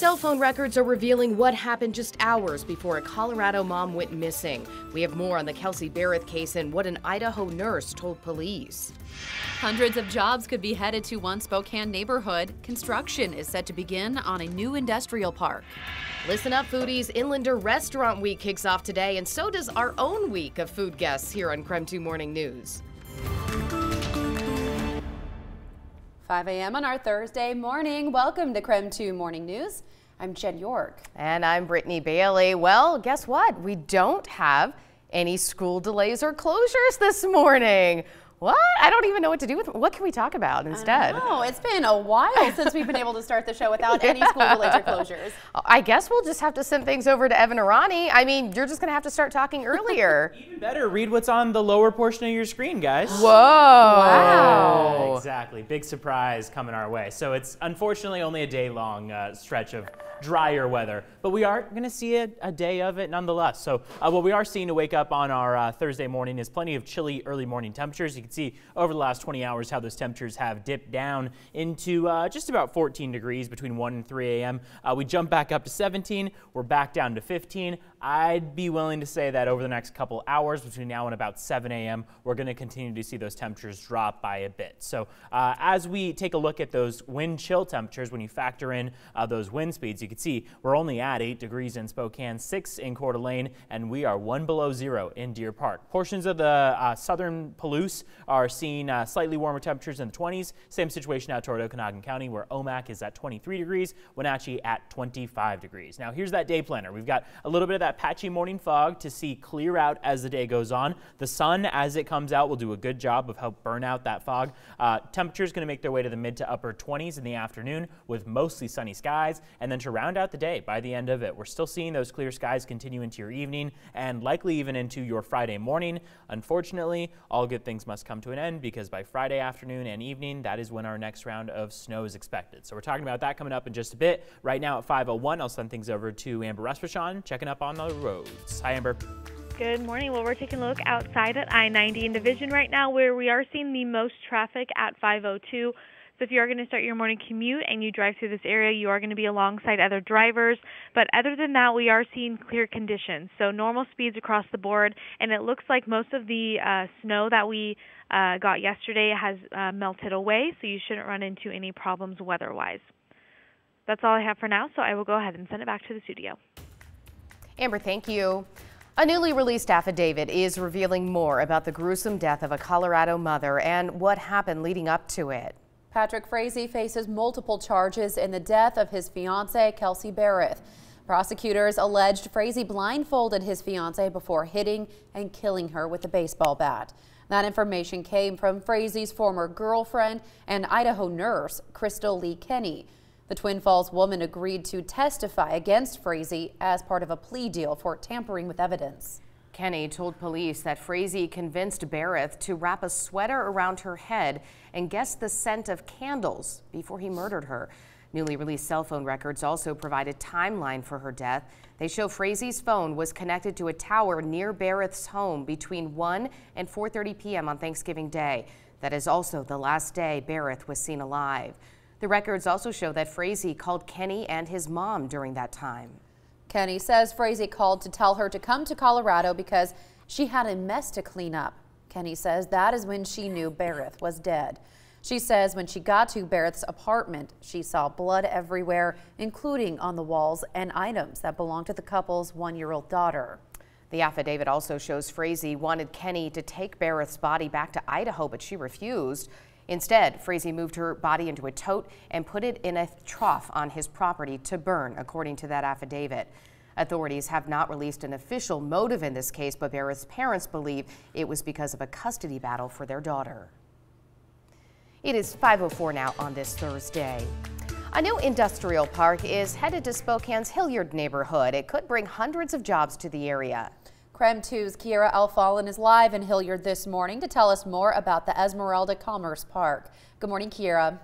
Cell phone records are revealing what happened just hours before a Colorado mom went missing. We have more on the Kelsey Barrett case and what an Idaho nurse told police. Hundreds of jobs could be headed to one Spokane neighborhood. Construction is set to begin on a new industrial park. Listen up, foodies. Inlander Restaurant Week kicks off today, and so does our own week of food guests here on KREM 2 Morning News. 5 a.m. on our Thursday morning. Welcome to KREM 2 Morning News. I'm Jen York. And I'm Brittany Bailey. Well, guess what? We don't have any school delays or closures this morning. What? I don't even know what to do with it. What can we talk about instead? Oh, it's been a while since we've been able to start the show without any school delays or closures. I guess we'll just have to send things over to Evan or Ronnie. I mean, you're just going to have to start talking earlier. Even better, read what's on the lower portion of your screen, guys. Whoa. Wow. Exactly. Big surprise coming our way. So it's unfortunately only a day-long stretch of drier weather, but we are going to see a day of it nonetheless. So what we are seeing to wake up on our Thursday morning is plenty of chilly early morning temperatures. You can see over the last 20 hours how those temperatures have dipped down into just about 14 degrees between 1 and 3 a.m. We jump back up to 17. We're back down to 15. I'd be willing to say that over the next couple hours between now and about 7 a.m. we're going to continue to see those temperatures drop by a bit. So as we take a look at those wind chill temperatures, when you factor in those wind speeds, you can see we're only at 8 degrees in Spokane, 6 in Coeur d'Alene, and we are 1 below 0 in Deer Park. Portions of the southern Palouse are seeing slightly warmer temperatures in the 20s. Same situation out toward Okanagan County, where Omak is at 23 degrees, Wenatchee at 25 degrees. Now here's that day planner. We've got a little bit of that patchy morning fog to see clear out as the day goes on. The sun, as it comes out, will do a good job of help burn out that fog. Temperatures going to make their way to the mid to upper 20s in the afternoon with mostly sunny skies, and then to round out the day by the end of it, we're still seeing those clear skies continue into your evening and likely even into your Friday morning. Unfortunately, all good things must come to an end because by Friday afternoon and evening, that is when our next round of snow is expected. So we're talking about that coming up in just a bit. Right now at 5:01, I'll send things over to Amber Respachon, checking up on the roads. Hi, Amber. Good morning. Well, we're taking a look outside at I-90 in Division right now, where we are seeing the most traffic at 5:02. So if you are going to start your morning commute and you drive through this area, you are going to be alongside other drivers. But other than that, we are seeing clear conditions. So normal speeds across the board, and it looks like most of the snow that we got yesterday has melted away, so you shouldn't run into any problems weather-wise. That's all I have for now, so I will go ahead and send it back to the studio. Amber, thank you. A newly released affidavit is revealing more about the gruesome death of a Colorado mother and what happened leading up to it. Patrick Frazee faces multiple charges in the death of his fiancée, Kelsey Barrett. Prosecutors alleged Frazee blindfolded his fiancée before hitting and killing her with a baseball bat. That information came from Frazee's former girlfriend and Idaho nurse, Crystal Lee Kenny. The Twin Falls woman agreed to testify against Frazee as part of a plea deal for tampering with evidence. Kenny told police that Frazee convinced Barrett to wrap a sweater around her head and guess the scent of candles before he murdered her. Newly released cell phone records also provide a timeline for her death. They show Frazee's phone was connected to a tower near Barrett's home between 1 and 4:30 p.m. on Thanksgiving Day. That is also the last day Barrett was seen alive. The records also show that Frazee called Kenny and his mom during that time. Kenny says Frazee called to tell her to come to Colorado because she had a mess to clean up. Kenny says that is when she knew Barrett was dead. She says when she got to Barrett's apartment, she saw blood everywhere, including on the walls and items that belonged to the couple's 1-year-old daughter. The affidavit also shows Frazee wanted Kenny to take Barrett's body back to Idaho, but she refused. Instead, Frazee moved her body into a tote and put it in a trough on his property to burn, according to that affidavit. Authorities have not released an official motive in this case, but Barrett's parents believe it was because of a custody battle for their daughter. It is 5:04 now on this Thursday. A new industrial park is headed to Spokane's Hilliard neighborhood. It could bring hundreds of jobs to the area. KREM 2's Kiera Alfallen is live in Hilliard this morning to tell us more about the Esmeralda Commerce Park. Good morning, Kiera.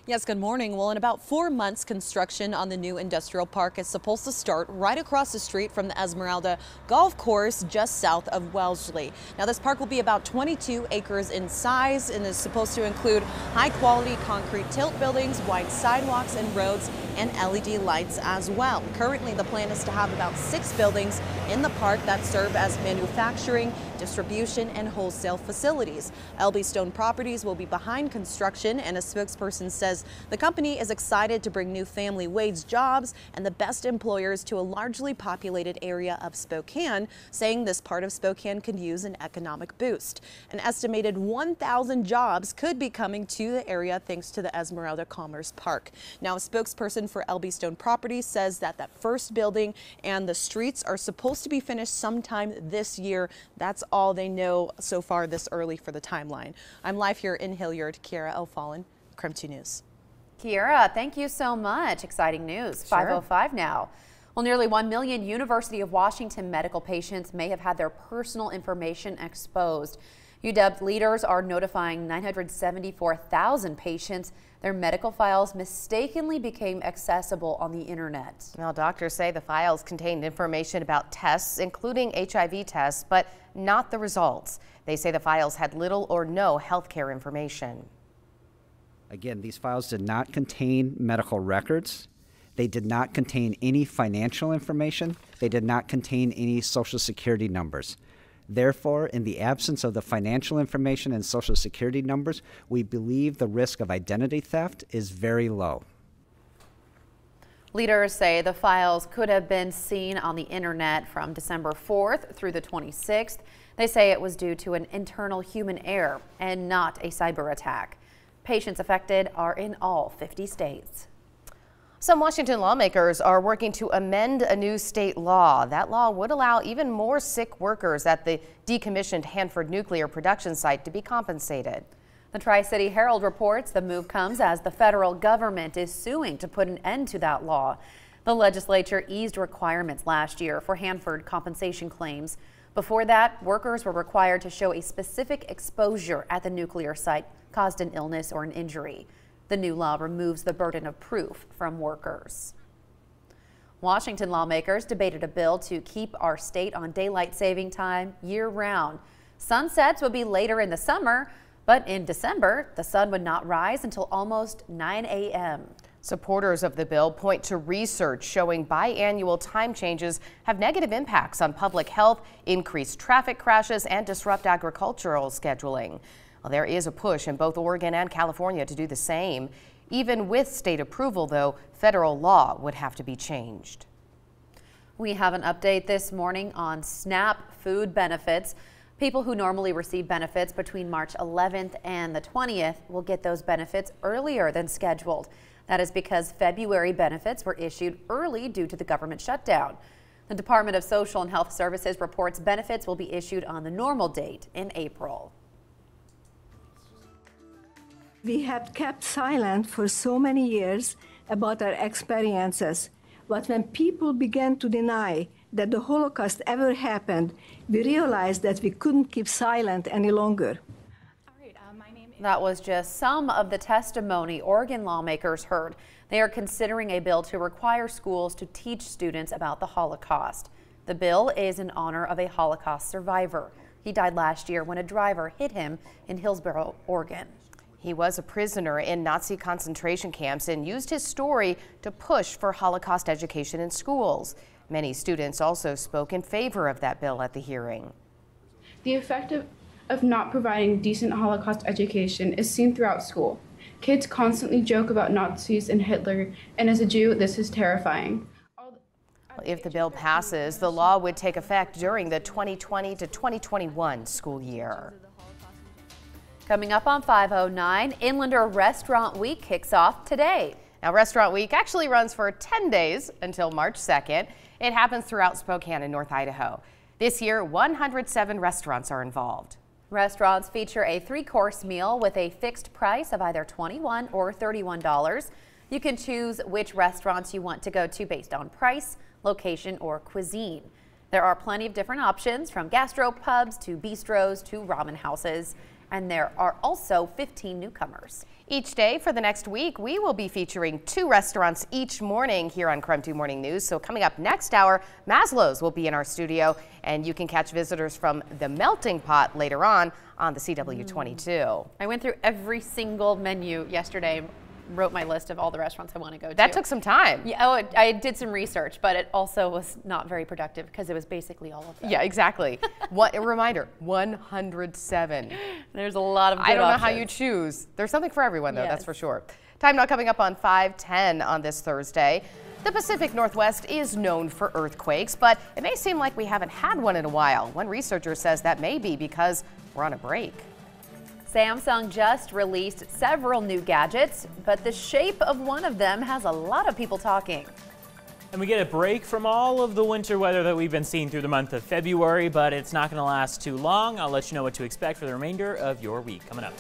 Yes, good morning. Well, in about 4 months, construction on the new industrial park is supposed to start right across the street from the Esmeralda Golf Course just south of Wellesley. Now, this park will be about 22 acres in size and is supposed to include high-quality concrete tilt buildings, wide sidewalks and roads, and LED lights as well. Currently, the plan is to have about 6 buildings in the park that serve as manufacturing, distribution, and wholesale facilities. LB Stone Properties will be behind construction, and a spokesperson says the company is excited to bring new family wage jobs and the best employers to a largely populated area of Spokane, saying this part of Spokane could use an economic boost. An estimated 1,000 jobs could be coming to the area thanks to the Esmeralda Commerce Park. Now, a spokesperson for LB Stone Properties says that first building and the streets are supposed to be finished sometime this year. That's all they know so far this early for the timeline. I'm live here in Hilliard. Kiara Elfallen, KREM 2 News. Kiara, thank you so much. Exciting news. Sure. 5:05 now. Well, nearly 1 million University of Washington medical patients may have had their personal information exposed. UW leaders are notifying 974,000 patients their medical files mistakenly became accessible on the internet. Well, doctors say the files contained information about tests, including HIV tests, but not the results. They say the files had little or no healthcare information. Again, these files did not contain medical records. They did not contain any financial information. They did not contain any Social Security numbers. Therefore, in the absence of the financial information and Social Security numbers, we believe the risk of identity theft is very low. Leaders say the files could have been seen on the internet from December 4th through the 26th. They say it was due to an internal human error and not a cyber attack. Patients affected are in all 50 states. Some Washington lawmakers are working to amend a new state law. That law would allow even more sick workers at the decommissioned Hanford nuclear production site to be compensated. The Tri-City Herald reports the move comes as the federal government is suing to put an end to that law. The legislature eased requirements last year for Hanford compensation claims. Before that, workers were required to show a specific exposure at the nuclear site caused an illness or an injury. The new law removes the burden of proof from workers. Washington lawmakers debated a bill to keep our state on daylight saving time year-round. Sunsets would be later in the summer, but in December, the sun would not rise until almost 9 a.m. Supporters of the bill point to research showing biannual time changes have negative impacts on public health, increase traffic crashes, and disrupt agricultural scheduling. Well, there is a push in both Oregon and California to do the same. Even with state approval, though, federal law would have to be changed. We have an update this morning on SNAP food benefits. People who normally receive benefits between March 11th and the 20th will get those benefits earlier than scheduled. That is because February benefits were issued early due to the government shutdown. The Department of Social and Health Services reports benefits will be issued on the normal date in April. We have kept silent for so many years about our experiences, but when people began to deny that the Holocaust ever happened, we realized that we couldn't keep silent any longer. That was just some of the testimony Oregon lawmakers heard. They are considering a bill to require schools to teach students about the Holocaust. The bill is in honor of a Holocaust survivor. He died last year when a driver hit him in Hillsboro, Oregon. He was a prisoner in Nazi concentration camps and used his story to push for Holocaust education in schools. Many students also spoke in favor of that bill at the hearing. The effect of not providing decent Holocaust education is seen throughout school. Kids constantly joke about Nazis and Hitler, and as a Jew, this is terrifying. If the bill passes, the law would take effect during the 2020 to 2021 school year. Coming up on 509, Inlander Restaurant Week kicks off today. Now, Restaurant Week actually runs for 10 days until March 2nd. It happens throughout Spokane and North Idaho. This year, 107 restaurants are involved. Restaurants feature a 3-course meal with a fixed price of either $21 or $31. You can choose which restaurants you want to go to based on price, location, or cuisine. There are plenty of different options, from gastropubs to bistros to ramen houses. And there are also 15 newcomers. Each day for the next week, we will be featuring 2 restaurants each morning here on KREM 2 Morning News. So coming up next hour, Maslow's will be in our studio, and you can catch visitors from the Melting Pot later on the CW22. I went through every single menu yesterday, wrote my list of all the restaurants I want to go to. That took some time. Yeah, I did some research, but it also was not very productive because it was basically all of them. Yeah, exactly. A reminder, 107. There's a lot of good I don't know options. how you choose. There's something for everyone, though, Yes. that's for sure. Time now coming up on 5:10 on this Thursday. The Pacific Northwest is known for earthquakes, but it may seem like we haven't had one in a while. One researcher says that may be because we're on a break. Samsung just released several new gadgets, but the shape of one of them has a lot of people talking. And we get a break from all of the winter weather that we've been seeing through the month of February, but it's not going to last too long. I'll let you know what to expect for the remainder of your week coming up.